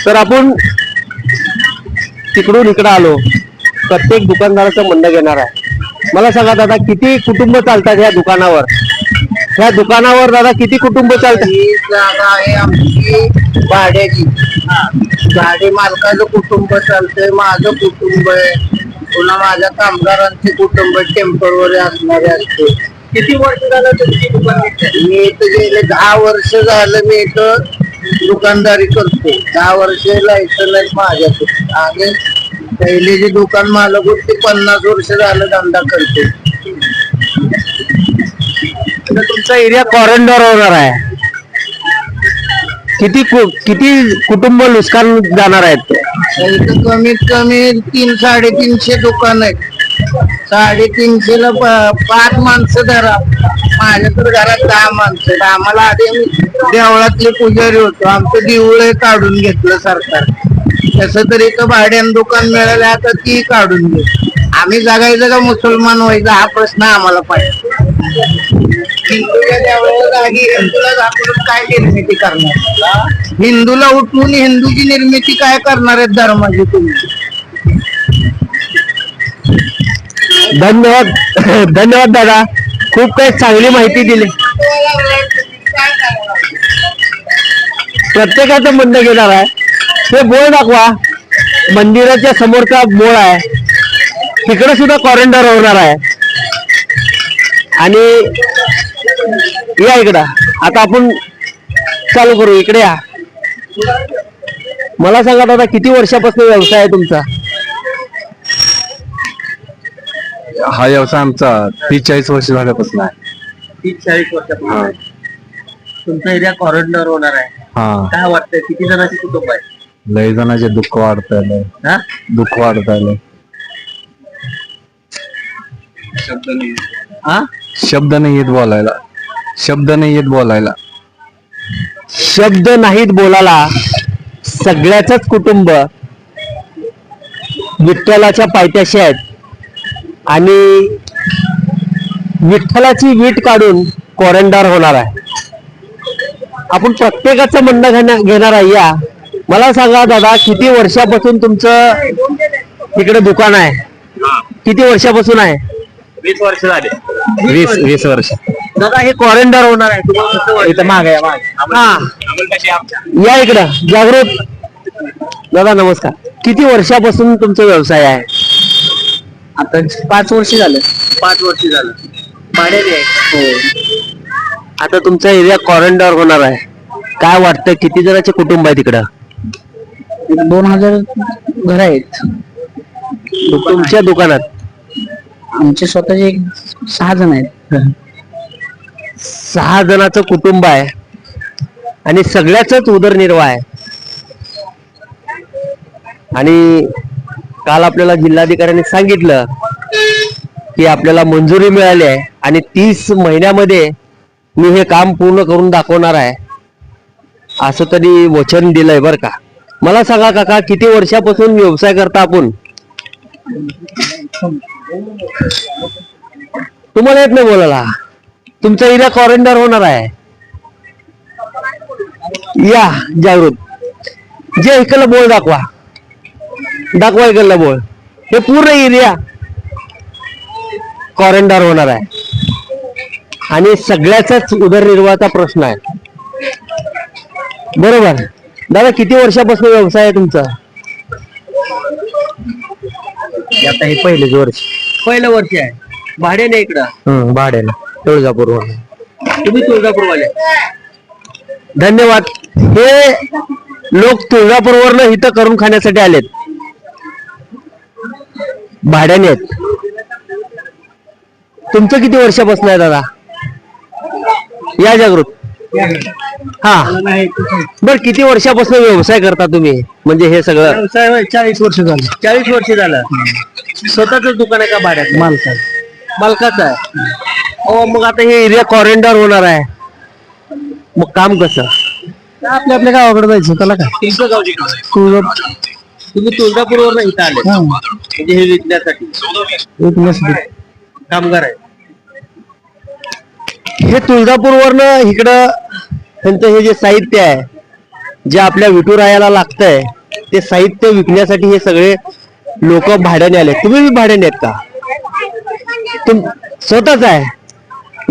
तर आपण तिकडून इकडे आलो, प्रत्येक दुकानदाराचं म्हणणं घेणार आहे. मला सांगा दादा, किती कुटुंब चालतात ह्या दुकानावर? ह्या दुकानावर दादा किती कुटुंब चालतात? ही जागा आहे आमची भाड्याची. भाडे मालकाचं कुटुंब चालतंय, माझं कुटुंब आहे, पुन्हा माझ्या कामगारांचे कुटुंब टेम्पररी असणारे असते. किती वर्ष झालं तुमची दुकान? मी इथं गेले 10 वर्ष झालं मी इथं दुकानदारी करतो. 10 वर्ष लायसन आहे माझ्याकडे. आणि पहिले जे दुकान मालक होते 50 वर्ष झालं धंदा करते. तुमचा एरिया कॉरिडॉर होणार आहे. किती कुटुंब नुकसान जाणार आहेत? इथं कमीत कमी 300-350 दुकान आहेत. 350ला 5 माणसं धरा. माझ्या तर घरात 10 माणसं आहेत. आम्हाला आधी देवळातले पुजारी होतो, आमचं देऊळ काढून घेतलं सरकार. तसं तरी इथं भाड्यानं दुकान मिळालं, आता ती काढून घे. आम्ही जगायचं का मुसलमान व्हायचा हा प्रश्न आम्हाला पाहिजे. हिंदूच्या देवळाला जागी हिंदूला दाखवून काय निर्मिती करणार? हिंदूला उठवून हिंदूची निर्मिती काय करणार आहेत धर्माची तुम्ही? धन्यवाद धन्यवाद दादा, खूप काही चांगली माहिती दिली. प्रत्येकाचं म्हणणं घेणार आहे. हे बोळ दाखवा, मंदिराच्या समोरचा बोळ आहे, तिकडे सुद्धा कॉरिडॉर होणार आहे. आणि या इकडं, आता आपण चालू करू. इकडे या. मला सांगा दादा, किती वर्षापासून व्यवसाय आहे तुमचा? हा व्यवसाय आमचा 30-40 वर्ष झाल्यापासून आहे. 30-40 वर्षापासून तुमचा एरिया कॉरिडॉर होणार आहे. काय वाटतंय, किती जणांचे कुटुंब आहे? लय जणांचे दुःख वाढत आलंय. दुःख वाढत आलंय. शब्द नाही येत बोलायला. शब्द नाही येत बोलायला. शब्द नाहीत बोलायला. सगळ्याच कुटुंब विठ्ठलाच्या पायथ्याशी आहेत आणि विठ्ठलाची वीट काढून कॉरिडॉर होणार आहे. आपण प्रत्येकाचं म्हणणं घेणार आहे. या मला सांगा दादा, किती वर्षापासून तुमचं तिकडे दुकान आहे? किती वर्षापासून आहे? 20 वर्ष झाले. 20 वर्ष. दादा, हे कॉरिडॉर होणार आहे, तुम्हाला कसं वाटतं? माग या इकडं. जागृत दादा, नमस्कार. किती वर्षापासून तुमचा व्यवसाय आहे? आता 5 वर्ष झालं. 5 वर्ष झालं. भाड्याने आहे? हो. आता तुमचा एरिया कॉरिडॉर होणार आहे. काय वाटतं, किती जणांचे कुटुंब आहे तिकडं? 2000 घर आहेत तुमच्या दुकानात. आमचे स्वतःचे 6 जण आहेत. 6 जणांचं कुटुंब आहे आणि सगळ्याच उदरनिर्वाह आहे. आणि काल आपल्याला जिल्हाधिकाऱ्यांनी सांगितलं की आपल्याला मंजुरी मिळाली आहे आणि 30 महिन्यामध्ये मी हे काम पूर्ण करून दाखवणार आहे, असं तरी वचन दिलंय बरं का. मला सांगा काका, किती वर्षापासून व्यवसाय करता आपण? तुम्हाला येत नाही बोलायला? तुमचा एरिया कॉरिडॉर होणार आहे. या जागृत. जे इकडलं बोल दाखवा. दाखवा इकडलं बोल. हे पूर्ण एरिया कॉरिडॉर होणार आहे आणि सगळ्याचाच उदरनिर्वाहाचा प्रश्न आहे. बरोबर दादा, किती वर्षापासून व्यवसाय आहे तुमचा? आता हे पहिलेच वर्ष. पहिलं वर्ष आहे. भाड्याने इकडं? भाड्याने. तुळजापूर. तुम्ही तुळजापूरवाले? धन्यवाद. हे लोक तुळजापूरवरनं इथं करून खाण्यासाठी आलेत. भाड्याने आहेत. तुमचं किती वर्षापासून आहे दादा? या जागृत. हा बर, किती वर्षापासून व्यवसाय करता तुम्ही? म्हणजे हे सगळं व्यवसाय 40 वर्ष झालं. 40 वर्ष झालं. स्वतःच दुकान आहे का भाड्यात? मालकाचं आहे. हो. मग आता हे एरिया कॉरिडॉर होणार आहे, मग काम कसं? आपल्या गावाकडे जायचं त्याला काय. तुमचं गाव जिकडं? तुम्ही तुळजापूरवर इथं आले म्हणजे हे विकण्यासाठी? कामगार आहे. हे तुळजापूरवरनं इकडं त्यांचं हे जे साहित्य आहे, जे आपल्या विठुरायाला लागतंय ते साहित्य विकण्यासाठी हे सगळे लोक भाड्याने आले. तुम्ही बी भाड्याने आहेत का? तुम स्वतःच आहे?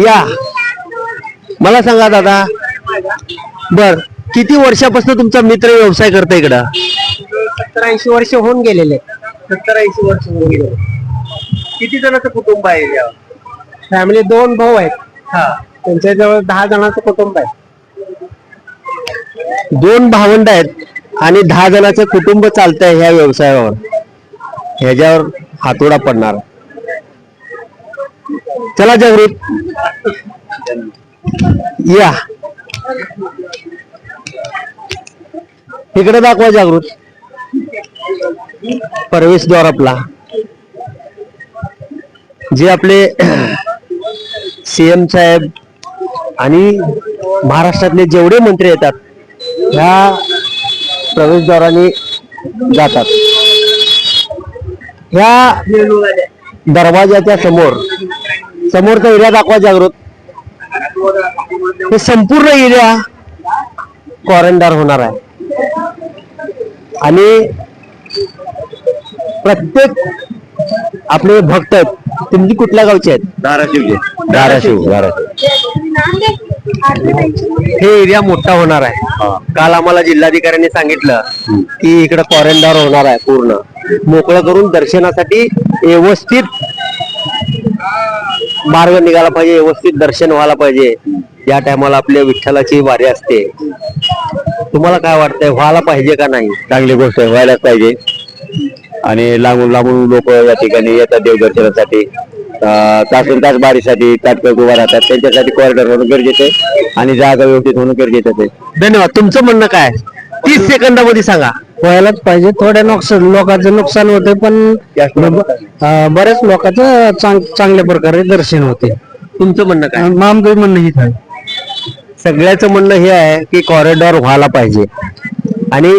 या मला सांगा दादा, बर किती वर्षापासून तुमचा मित्र व्यवसाय करता इकडं? 70-80 वर्ष होऊन गेलेले. 70-80 वर्ष होऊन गेले. किती जणांचं कुटुंब आहे यावर? फॅमिली 2 भाऊ आहेत. हा, त्यांच्या जवळ 10 जणांचं कुटुंब आहे. 2 भावंड आहेत आणि 10 जणांचं कुटुंब चालतंय ह्या व्यवसायावर. ह्याच्यावर हातोडा पडणार. चला जागृत या इकडे दाखवा जागृत. प्रवेशद्वार आपला, जे आपले सीएम साहेब आणि महाराष्ट्रातले जेवढे मंत्री येतात ह्या प्रवेशद्वाराने जातात. ह्या दरवाजाच्या समोरचा एरिया दाखवा जागृत. हे संपूर्ण एरिया क्वारंटाईन होणार आहे आणि प्रत्येक आपले भक्त आहेत. तुम्ही कुठल्या गावचे आहेत? धाराशिव. हे एरिया मोठा होणार आहे. काल आम्हाला जिल्हाधिकाऱ्यांनी सांगितलं की इकडे क्वारंटाईन होणार आहे. पूर्ण मोकळं करून दर्शनासाठी व्यवस्थित मार्ग निघाला पाहिजे, व्यवस्थित दर्शन व्हायला पाहिजे. या टायमाला आपल्या विठ्ठलाची वारी असते. तुम्हाला काय वाटतंय, व्हायला पाहिजे का नाही? चांगली गोष्ट आहे, व्हायलाच पाहिजे. आणि लांबून लांबून लोक या ठिकाणी येतात देवदर्शनासाठी, तासन तास बारीसाठी तात्काळ उभा राहतात. त्यांच्यासाठी कॉरिडॉर होणं गरजेचं आहे आणि जागा व्यवस्थित होणं गरजेचं आहे. धन्यवाद. तुमचं म्हणणं काय? 30 सेकंदामध्ये सांगा. व्हायलाच पाहिजे. थोड्या लोकांचं नुकसान होते पण बऱ्याच लोकांचं चांगल्या प्रकारे दर्शन होते. तुमचं म्हणणं काय? आमचं म्हणणं हेच आहे. सगळ्याचं म्हणणं हे आहे की कॉरिडॉर व्हायला पाहिजे आणि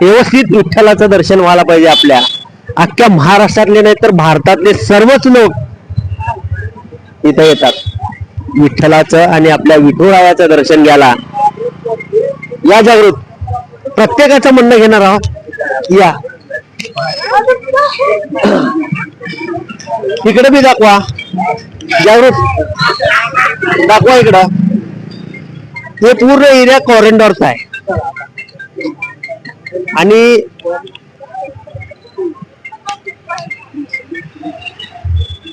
व्यवस्थित विठ्ठलाचं दर्शन व्हायला पाहिजे. आपल्या अख्ख्या महाराष्ट्रातले नाही तर भारतातले सर्वच लोक इथं येतात विठ्ठलाचं आणि आपल्या विठुरायाचं दर्शन घ्यायला. या जागृत, प्रत्येकाचं म्हणणं घेणार आहोत. या इकडे बी दाखवा जागृत, दाखवा इकडं. हे पूर्ण एरिया क्वारंटाईनचा आहे आणि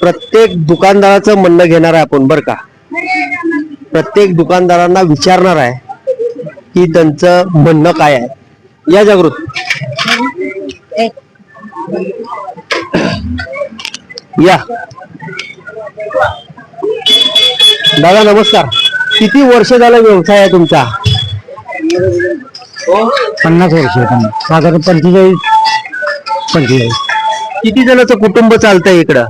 प्रत्येक दुकानदाराचं म्हणणं घेणार आहे आपण बरं का. प्रत्येक दुकानदारांना विचारणार आहे की त्यांचं म्हणणं काय आहे. या जागृत, या दादा नमस्कार. किती वर्ष झालं व्यवसाय आहे तुमचा? 50 वर्ष साधारण 45. किती जणांचं कुटुंब चालतंय इकडं?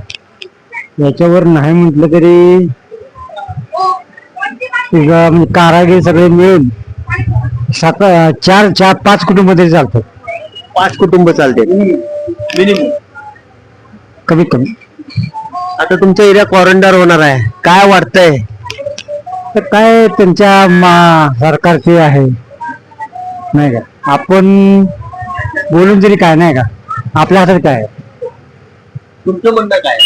याच्यावर नाही म्हटलं तरी कारागीर सगळे मिळून 4-5 कुटुंब तरी चालतात. 5 कुटुंब चालते कमीत कमी. आता तुमचा एरिया क्वारंटाईन होणार आहे, काय वाटतंय? तर काय त्यांच्या सरकारचे आहे नाही का, आपण बोलून तरी काय नाही का, आपल्या हातात काय आहे. तुमचं म्हणणं काय?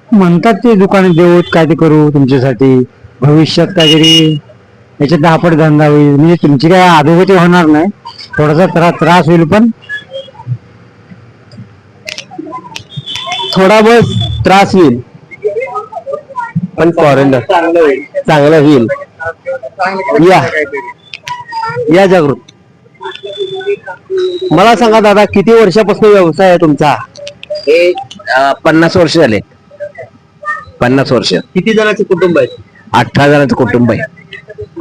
म्हणतात ते दुकाने देऊ काय ते करू तुमच्यासाठी, भविष्यात काहीतरी याच्यात 10 पट धंदा होईल. म्हणजे तुमची काय अधोगती होणार नाही, थोडासा त्रास होईल पण थोडा बहुत त्रास होईल पण क्वारंटाईन चांगलं होईल. या जागृत, मला सांगा दादा किती वर्षापासून व्यवसाय आहे तुमचा? हे 50 वर्ष झाले. 50 वर्ष. किती जणांचे कुटुंब आहेत? 18 जणांचं कुटुंब आहे.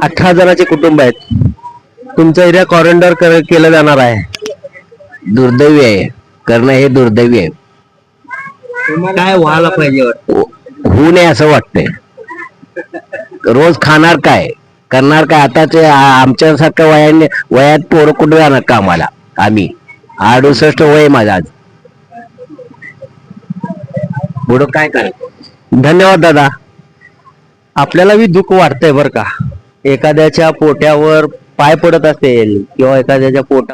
18 जणांचे कुटुंब आहेत. तुमचा एरिया क्वारंटाईन केलं जाणार आहे. दुर्दैवी आहे, करणं हे दुर्दैवी आहे. काय व्हायला पाहिजे? होऊ नये असं वाटतंय. रोज खाणार काय, करणार काय? आताचे आमच्यासारख्या वयात पोरं कुठे जाणार कामाला? आम्ही 68 वय माझं आज. पुढं काय करायचं? धन्यवाद दादा. आपल्याला बी दुःख वाटतंय बर का. एखाद्याच्या पोट्यावर पाय पडत असेल किंवा एखाद्याच्या पोटा